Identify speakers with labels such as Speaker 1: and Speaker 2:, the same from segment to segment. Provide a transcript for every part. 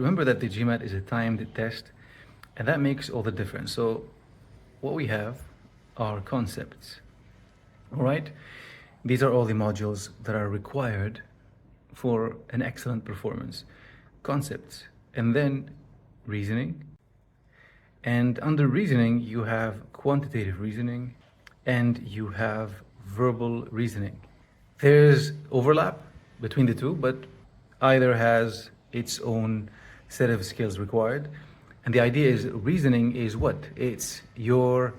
Speaker 1: Remember that the GMAT is a timed test, and that makes all the difference. So what we have are concepts, all right? These are all the modules that are required for an excellent performance. Concepts, and then reasoning. And under reasoning, you have quantitative reasoning and you have verbal reasoning. There's overlap between the two, but either has its own set of skills required. And the idea is reasoning is what? It's your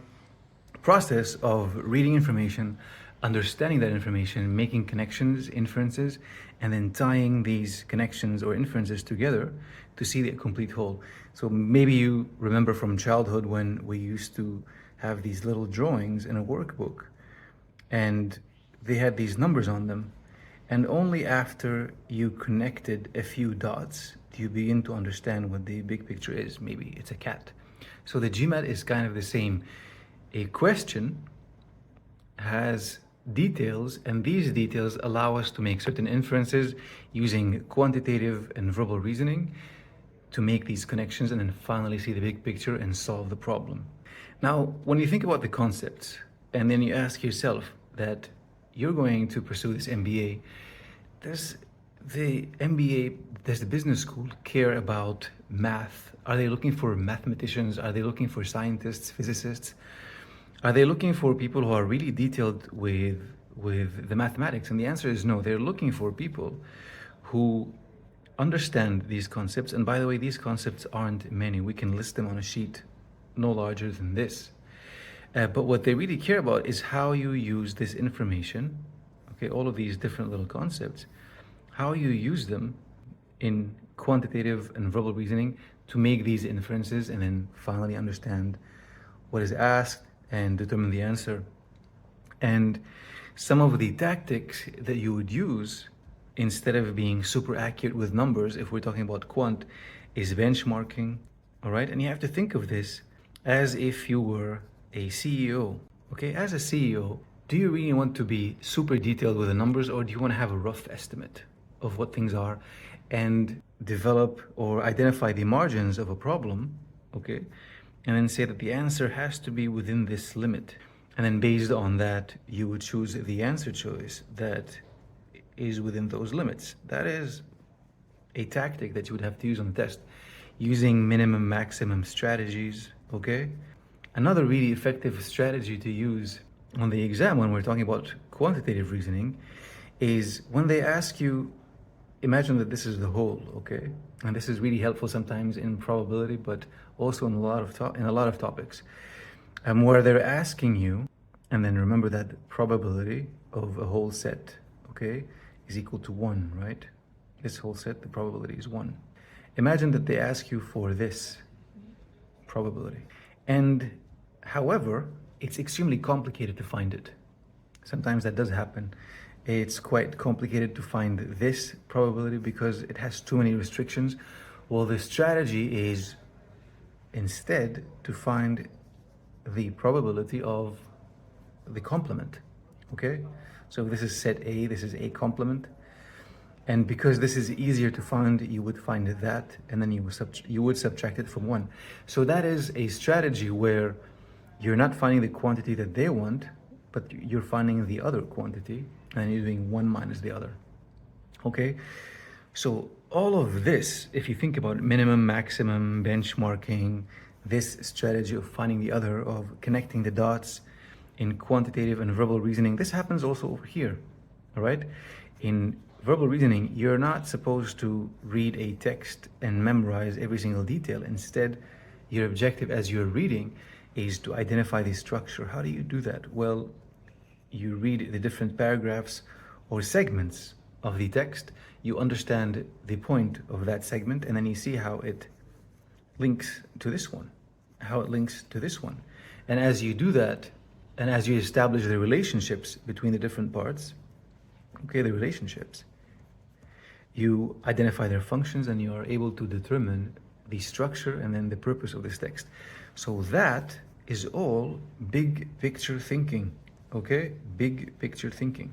Speaker 1: process of reading information, understanding that information, making connections, inferences, and then tying these connections or inferences together to see the complete whole. So maybe you remember from childhood when we used to have these little drawings in a workbook and they had these numbers on them. And only after you connected a few dots do you begin to understand what the big picture is. Maybe it's a cat. So the GMAT is kind of the same. A question has details, and these details allow us to make certain inferences using quantitative and verbal reasoning to make these connections and then finally see the big picture and solve the problem. Now, when you think about the concepts and then you ask yourself that you're going to pursue this MBA, does the MBA, does the business school care about math? Are they looking for mathematicians? Are they looking for scientists, physicists? Are they looking for people who are really detailed with the mathematics? And the answer is no. They're looking for people who understand these concepts. And by the way, these concepts aren't many. We can list them on a sheet no larger than this. But what they really care about is how you use this information, okay, all of these different little concepts, how you use them in quantitative and verbal reasoning to make these inferences and then finally understand what is asked and determine the answer. And some of the tactics that you would use instead of being super accurate with numbers, if we're talking about quant, is benchmarking, all right? And you have to think of this as if you were a CEO, okay? As a CEO, do you really want to be super detailed with the numbers, or do you want to have a rough estimate of what things are and develop or identify the margins of a problem, okay? And then say that the answer has to be within this limit. And then based on that, you would choose the answer choice that is within those limits. That is a tactic that you would have to use on the test, using minimum maximum strategies, okay? Another really effective strategy to use on the exam when we're talking about quantitative reasoning is when they ask you, imagine that this is the whole, okay? And this is really helpful sometimes in probability, but also in a lot of topics, where they're asking you, and then remember that probability of a whole set, okay, is equal to 1, right? This whole set, the probability is 1. Imagine that they ask you for this probability. And however, it's extremely complicated to find it. Sometimes that does happen. It's quite complicated to find this probability because it has too many restrictions. Well, the strategy is instead to find the probability of the complement, okay? So this is set A, this is A complement. And because this is easier to find, you would find that, and then you would subtract it from 1. So that is a strategy where you're not finding the quantity that they want, but you're finding the other quantity, and you're doing 1 minus the other, okay? So all of this, if you think about minimum, maximum, benchmarking, this strategy of finding the other, of connecting the dots in quantitative and verbal reasoning, this happens also over here, all right? In verbal reasoning, you're not supposed to read a text and memorize every single detail. Instead, your objective as you're reading is to identify the structure. How do you do that? Well, you read the different paragraphs or segments of the text, you understand the point of that segment, and then you see how it links to this one, how it links to this one. And as you do that, and as you establish the relationships between the different parts, okay, the relationships, you identify their functions and you are able to determine the structure and then the purpose of this text. So that is all big picture thinking, okay? Big picture thinking.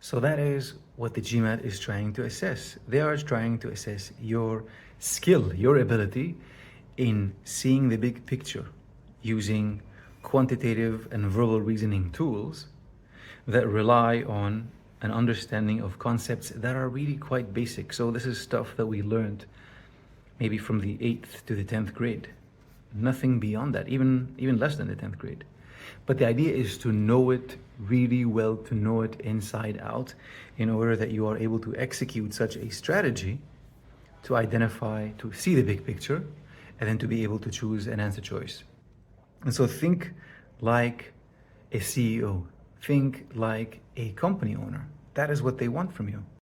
Speaker 1: So that is what the GMAT is trying to assess. They are trying to assess your skill, your ability in seeing the big picture using quantitative and verbal reasoning tools that rely on an understanding of concepts that are really quite basic. So this is stuff that we learned maybe from the 8th to the 10th grade. Nothing beyond that, even less than the 10th grade. But the idea is to know it really well, to know it inside out, in order that you are able to execute such a strategy to identify, to see the big picture, and then to be able to choose an answer choice. And so think like a CEO, think like a company owner. That is what they want from you.